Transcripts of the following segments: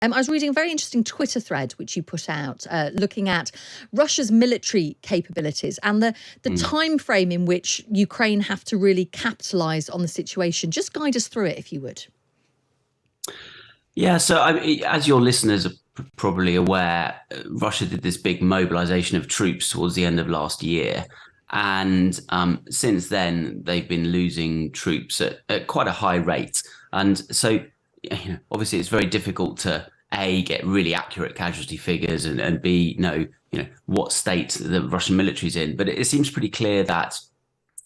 I was reading a very interesting Twitter thread which you put out, looking at Russia's military capabilities and the time frame in which Ukraine have to really capitalise on the situation. Just guide us through it, if you would. Yeah, so as your listeners are probably aware, Russia did this big mobilization of troops towards the end of last year. And since then, they've been losing troops at quite a high rate. And so, obviously, it's very difficult to, A, get really accurate casualty figures and B, know what state the Russian military's in. But it seems pretty clear that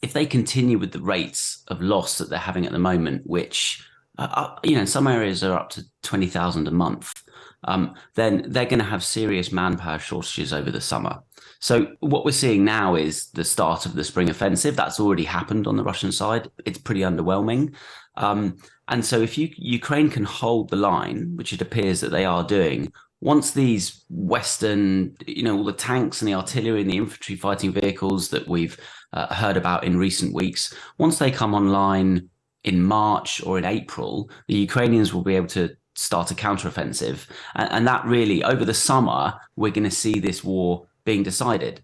if they continue with the rates of loss that they're having at the moment, which in some areas are up to 20,000 a month, then they're going to have serious manpower shortages over the summer. So what we're seeing now is the start of the spring offensive. That's already happened on the Russian side. It's pretty underwhelming. And so if Ukraine can hold the line, which it appears that they are doing, once these Western, all the tanks and the artillery and the infantry fighting vehicles that we've heard about in recent weeks, once they come online in March or in April, the Ukrainians will be able to start a counteroffensive. And that really, over the summer, we're going to see this war being decided.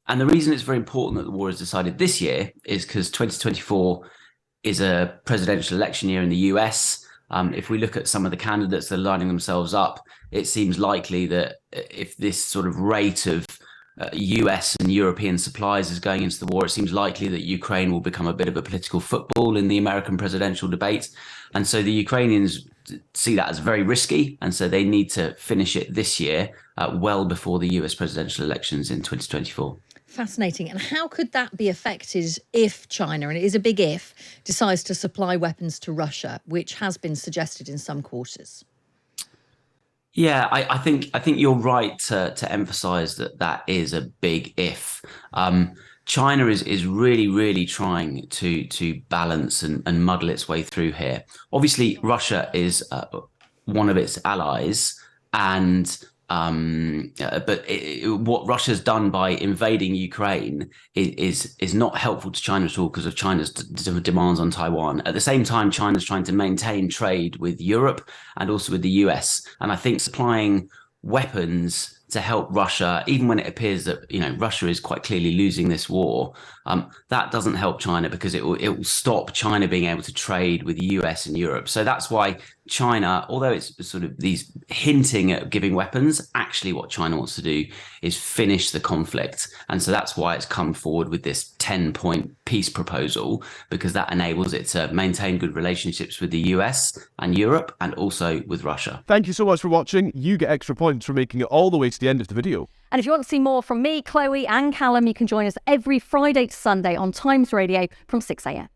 And the reason it's very important that the war is decided this year is because 2024 is a presidential election year in the US. If we look at some of the candidates that are lining themselves up, it seems likely that if this sort of rate of US and European supplies is going into the war, it seems likely that Ukraine will become a bit of a political football in the American presidential debate. And so the Ukrainians see that as very risky. And so they need to finish it this year, well before the US presidential elections in 2024. Fascinating. And how could that be affected if China, and it is a big if, decides to supply weapons to Russia, which has been suggested in some quarters? Yeah, I think you're right to emphasize that is a big if. China is really, really trying to balance and muddle its way through here. Obviously, Russia is one of its allies, and what Russia's done by invading Ukraine is not helpful to China at all because of China's demands on Taiwan. At the same time, China's trying to maintain trade with Europe and also with the US. And I think supplying weapons to help Russia, even when it appears that Russia is quite clearly losing this war, that doesn't help China because it will stop China being able to trade with the US and Europe. So that's why China, although it's sort of these hinting at giving weapons, actually what China wants to do is finish the conflict. And so that's why it's come forward with this 10-point peace proposal, because that enables it to maintain good relationships with the US and Europe and also with Russia. Thank you so much for watching. You get extra points for making it all the way to the end of the video. And if you want to see more from me, Chloe and Callum, you can join us every Friday to Sunday on Times Radio from 6 a.m.